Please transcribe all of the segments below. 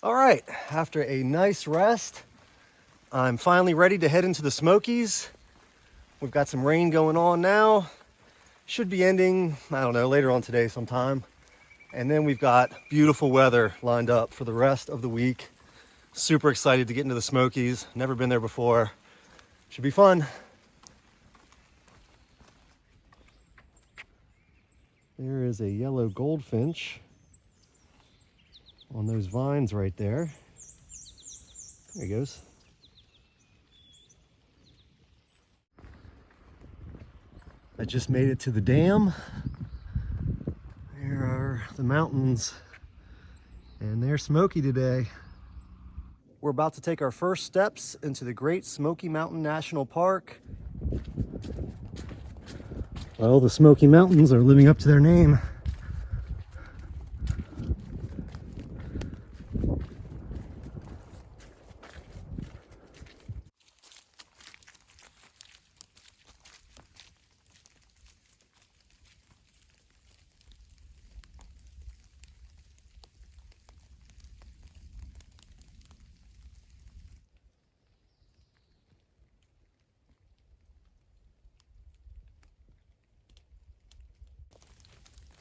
All right, after a nice rest, I'm finally ready to head into the Smokies. We've got some rain going on now. Should be ending, I don't know, later on today sometime. And then we've got beautiful weather lined up for the rest of the week. Super excited to get into the Smokies. Never been there before. Should be fun. There is a yellow goldfinch on those vines right there. There he goes. I just made it to the dam. There are the mountains, and there's Smokey today. We're about to take our first steps into the Great Smoky Mountain National Park. Well, the Smoky Mountains are living up to their name.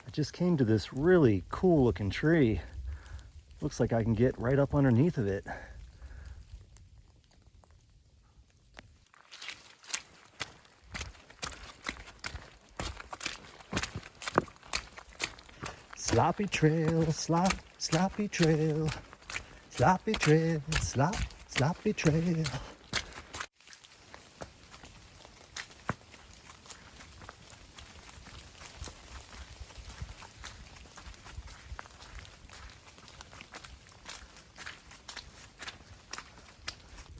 I just came to this really cool looking tree. Looks like I can get right up underneath of it. Sloppy trail, sloppy trail, sloppy trail, sloppy trail.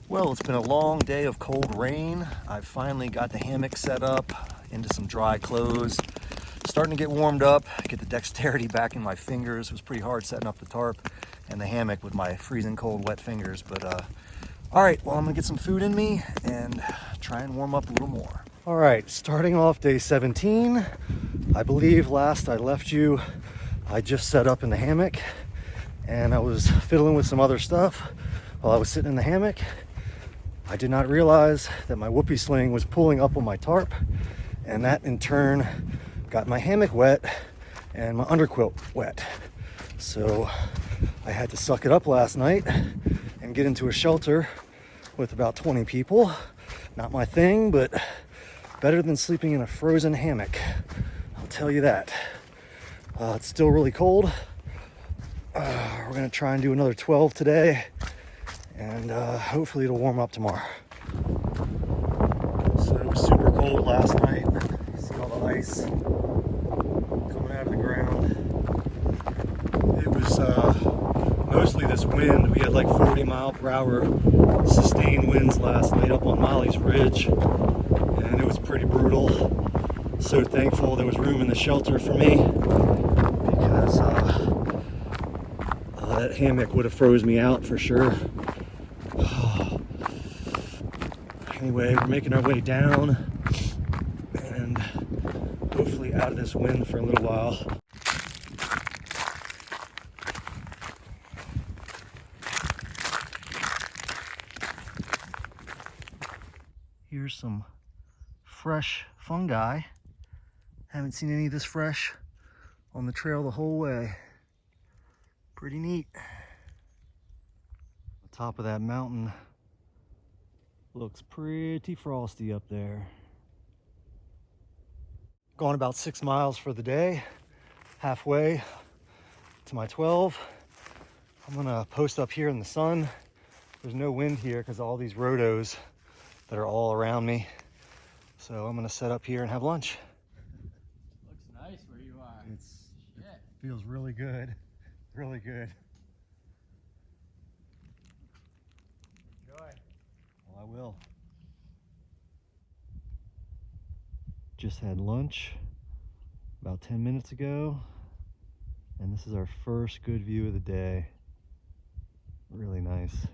Well, it's been a long day of cold rain. I've finally got the hammock set up into some dry clothes. Starting to get warmed up, get the dexterity back in my fingers. It was pretty hard setting up the tarp and the hammock with my freezing cold wet fingers. But all right, well, I'm gonna get some food in me and try and warm up a little more. All right, starting off day 17. I believe last I left you, I just set up in the hammock and I was fiddling with some other stuff while I was sitting in the hammock. I did not realize that my whoopee sling was pulling up on my tarp, and that in turn got my hammock wet and my underquilt wet. So I had to suck it up last night and get into a shelter with about 20 people. Not my thing, but better than sleeping in a frozen hammock. I'll tell you that. It's still really cold. We're gonna try and do another 12 today, and hopefully it'll warm up tomorrow. So it was super cold last night. You see all the ice coming out of the ground. It was mostly this wind. We had like 40-mile-per-hour sustained winds last night up on Molly's Ridge, and it was pretty brutal. So thankful there was room in the shelter for me, because that hammock would have froze me out for sure. Anyway, we're making our way down and hopefully out of this wind for a little while. Here's some fresh fungi. Haven't seen any of this fresh on the trail the whole way. Pretty neat. The top of that mountain looks pretty frosty up there. Gone about 6 miles for the day, halfway to my 12. I'm gonna post up here in the sun. There's no wind here because of all these rhodos that are all around me. So I'm gonna set up here and have lunch. Looks nice where you are. It feels really good, really good. Enjoy. Well, I will. Just had lunch about 10 minutes ago, and this is our first good view of the day. Really nice.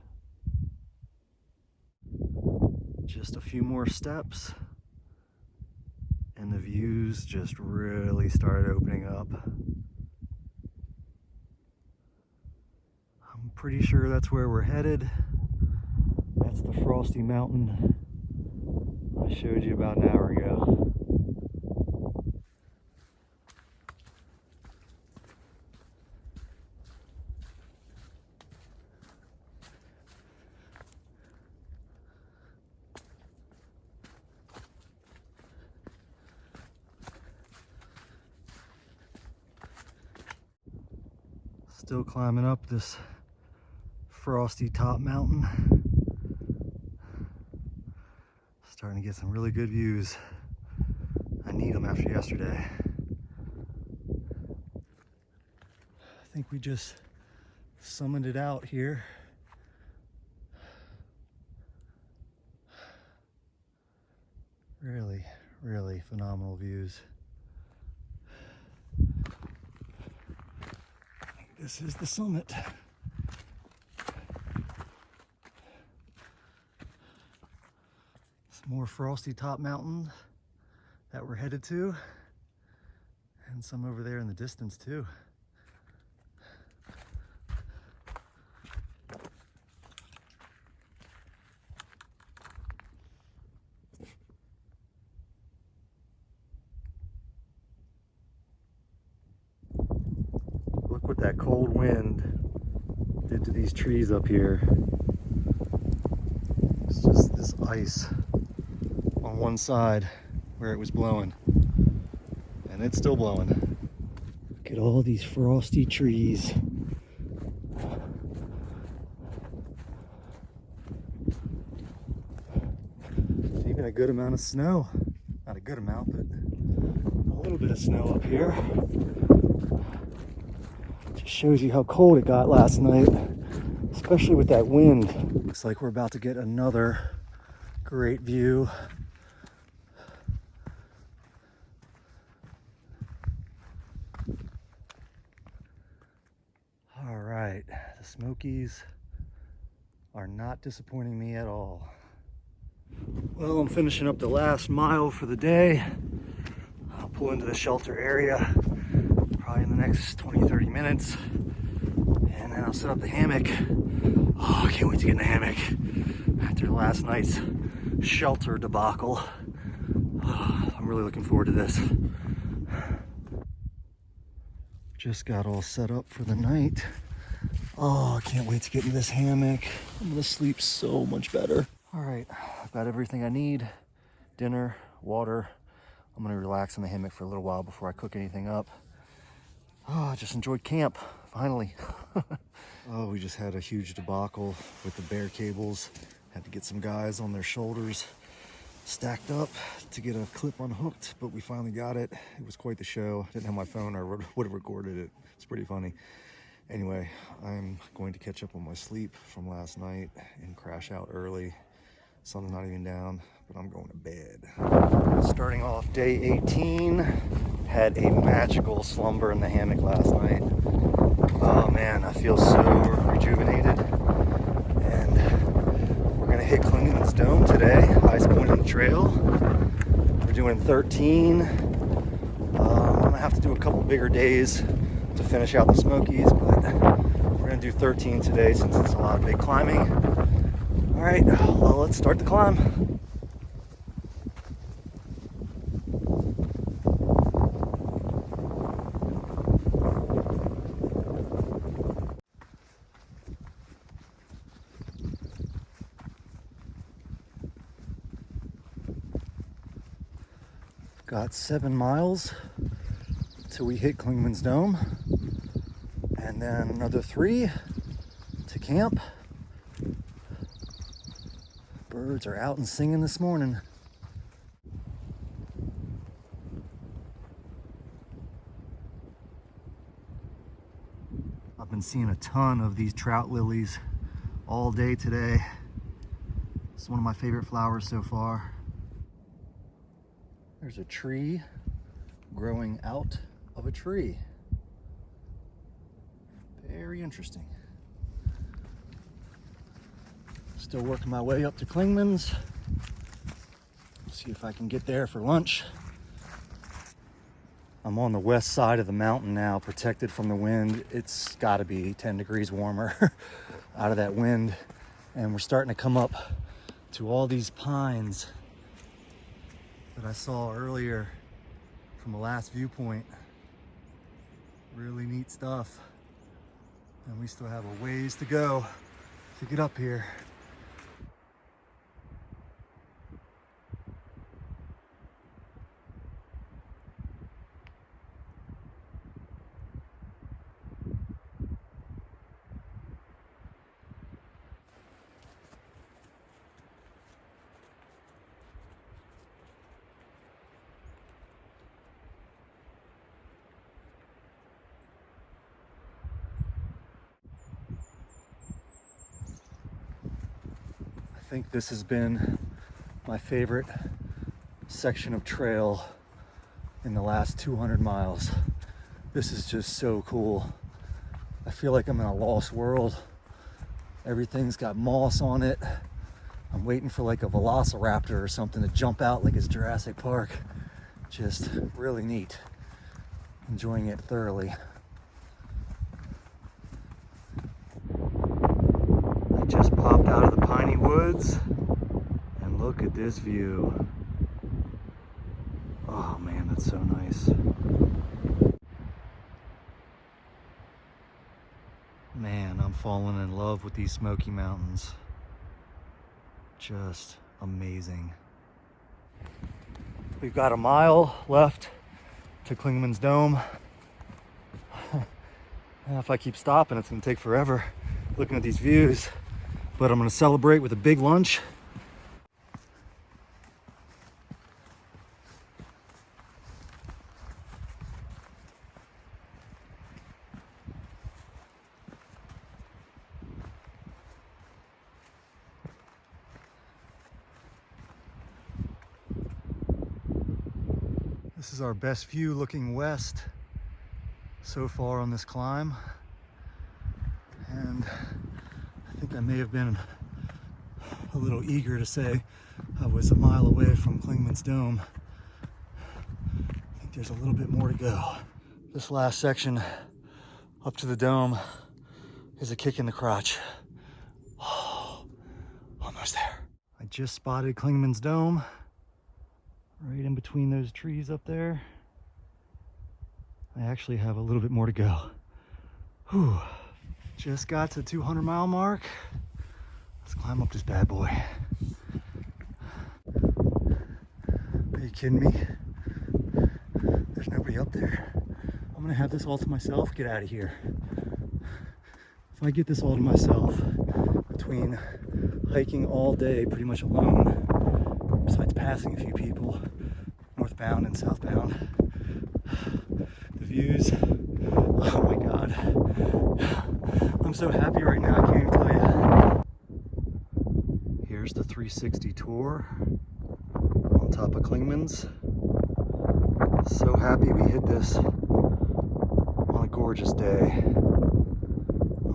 Just a few more steps, and the views just really started opening up. I'm pretty sure that's where we're headed. That's the frosty mountain I showed you about an hour ago. Still climbing up this frosty top mountain. Starting to get some really good views. I need them after yesterday. I think we just summoned it out here. Really, really phenomenal views. This is the summit. Some more frosty top mountain that we're headed to, and some over there in the distance too. Look what that cold wind did to these trees up here. It's just this ice on one side where it was blowing, and it's still blowing. Look at all these frosty trees. There's even a good amount of snow. Not a good amount, but a little bit of snow up here. Just shows you how cold it got last night, especially with that wind. Looks like we're about to get another great view. All right, the Smokies are not disappointing me at all. Well, I'm finishing up the last mile for the day. I'll pull into the shelter area probably in the next 20-30 minutes, and then I'll set up the hammock. Oh, I can't wait to get in the hammock after last night's shelter debacle. Oh, I'm really looking forward to this. Just got all set up for the night. Oh, I can't wait to get in this hammock. I'm gonna sleep so much better. All right, I've got everything I need. Dinner, water. I'm gonna relax in the hammock for a little while before I cook anything up. Oh, I just enjoyed camp, finally. Oh, we just had a huge debacle with the bear cables. Had to get some guys on their shoulders stacked up to get a clip unhooked, but we finally got it. It was quite the show. Didn't have my phone, or would have recorded it. It's pretty funny. Anyway, I'm going to catch up on my sleep from last night and crash out early. Sun's not even down, but I'm going to bed. Starting off day 18, had a magical slumber in the hammock last night. Oh man, I feel so rejuvenated. And we're gonna hit Clingman's Dome today, highest point on the trail. We're doing 13. I'm gonna have to do a couple bigger days to finish out the Smokies, but we're gonna do 13 today since it's a lot of big climbing. All right, well, let's start the climb. Got 7 miles till we hit Clingman's Dome, and then another 3 to camp. Birds are out and singing this morning. I've been seeing a ton of these trout lilies all day today. It's one of my favorite flowers so far. There's a tree growing out of a tree. Very interesting. Still working my way up to Clingman's. See if I can get there for lunch. I'm on the west side of the mountain now, protected from the wind. It's got to be 10 degrees warmer out of that wind. And we're starting to come up to all these pines that I saw earlier from the last viewpoint. Really neat stuff. And we still have a ways to go to get up here. I think this has been my favorite section of trail in the last 200 miles. This is just so cool. I feel like I'm in a lost world. Everything's got moss on it. I'm waiting for like a velociraptor or something to jump out like it's Jurassic Park. Just really neat. Enjoying it thoroughly. I just popped out of the piney woods and look at this view. Oh man, that's so nice. Man, I'm falling in love with these Smoky Mountains. Just amazing. We've got a mile left to Klingman's Dome. If I keep stopping, it's gonna take forever looking at these views, but I'm gonna celebrate with a big lunch. This is our best view looking west so far on this climb. And I think I may have been a little eager to say I was a mile away from Klingman's Dome. I think there's a little bit more to go. This last section up to the dome is a kick in the crotch. Oh, almost there. I just spotted Klingman's Dome. Right in between those trees up there. I actually have a little bit more to go. Whew. Just got to the 200-mile mark. Let's climb up this bad boy. Are you kidding me? There's nobody up there. I'm gonna have this all to myself. Get out of here. If I get this all to myself, between hiking all day pretty much alone, besides passing a few people northbound and southbound, the views, oh my god, I'm so happy right now, I can't even tell you. Here's the 360 tour on top of Klingman's. So happy we hit this on a gorgeous day.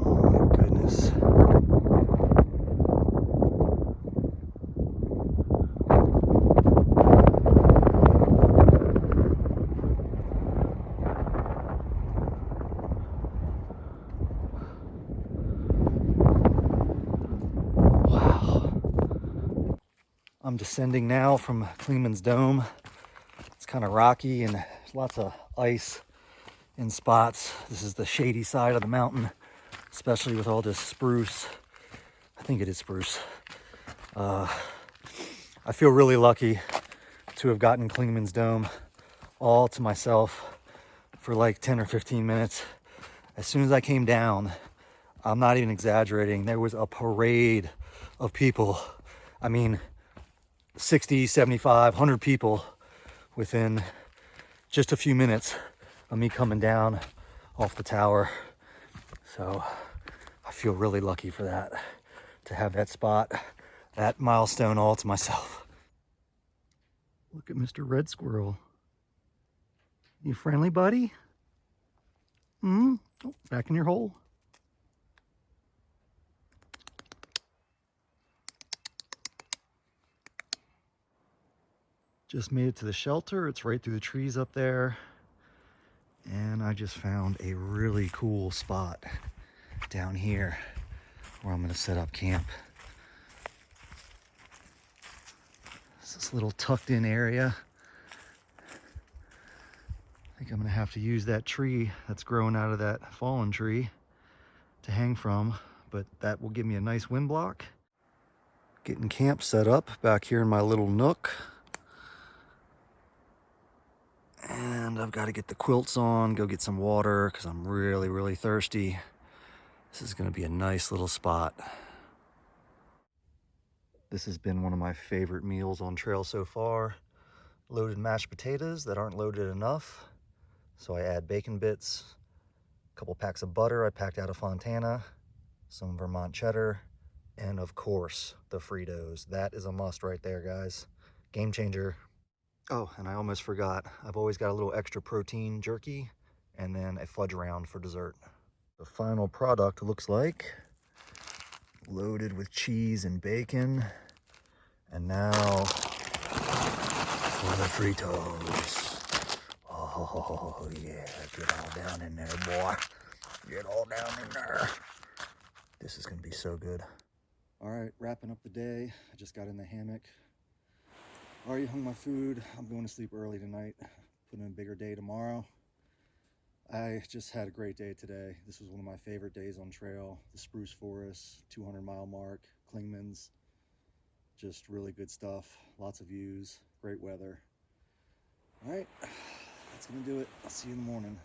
Oh my goodness. I'm descending now from Klingman's Dome. It's kind of rocky and there's lots of ice in spots. This is the shady side of the mountain, especially with all this spruce. I think it is spruce. I feel really lucky to have gotten Klingman's Dome all to myself for like 10 or 15 minutes. As soon as I came down, I'm not even exaggerating, there was a parade of people. I mean, 60, 75, 100 people within just a few minutes of me coming down off the tower. So I feel really lucky for that, to have that spot, that milestone all to myself. Look at Mr. Red Squirrel. You friendly, buddy? Oh, back in your hole. Just made it to the shelter. It's right through the trees up there. And I just found a really cool spot down here where I'm gonna set up camp. It's this little tucked in area. I think I'm gonna have to use that tree that's growing out of that fallen tree to hang from, but that will give me a nice wind block. Getting camp set up back here in my little nook. And I've got to get the quilts on, go get some water because I'm really, really thirsty. This is gonna be a nice little spot. This has been one of my favorite meals on trail so far. Loaded mashed potatoes that aren't loaded enough. So I add bacon bits, a couple packs of butter I packed out of Fontana, some Vermont cheddar, and of course, the Fritos. That is a must right there, guys. Game changer. Oh, and I almost forgot. I've always got a little extra protein jerky and then a fudge round for dessert. The final product looks like loaded with cheese and bacon. And now for the Fritos. Oh yeah, get all down in there, boy. Get all down in there. This is gonna be so good. All right, wrapping up the day. I just got in the hammock. Already hung my food. I'm going to sleep early tonight. Putting in a bigger day tomorrow. I just had a great day today. This was one of my favorite days on trail. The Spruce Forest, 200-mile mark, Klingman's. Just really good stuff. Lots of views, great weather. All right, that's gonna do it. I'll see you in the morning.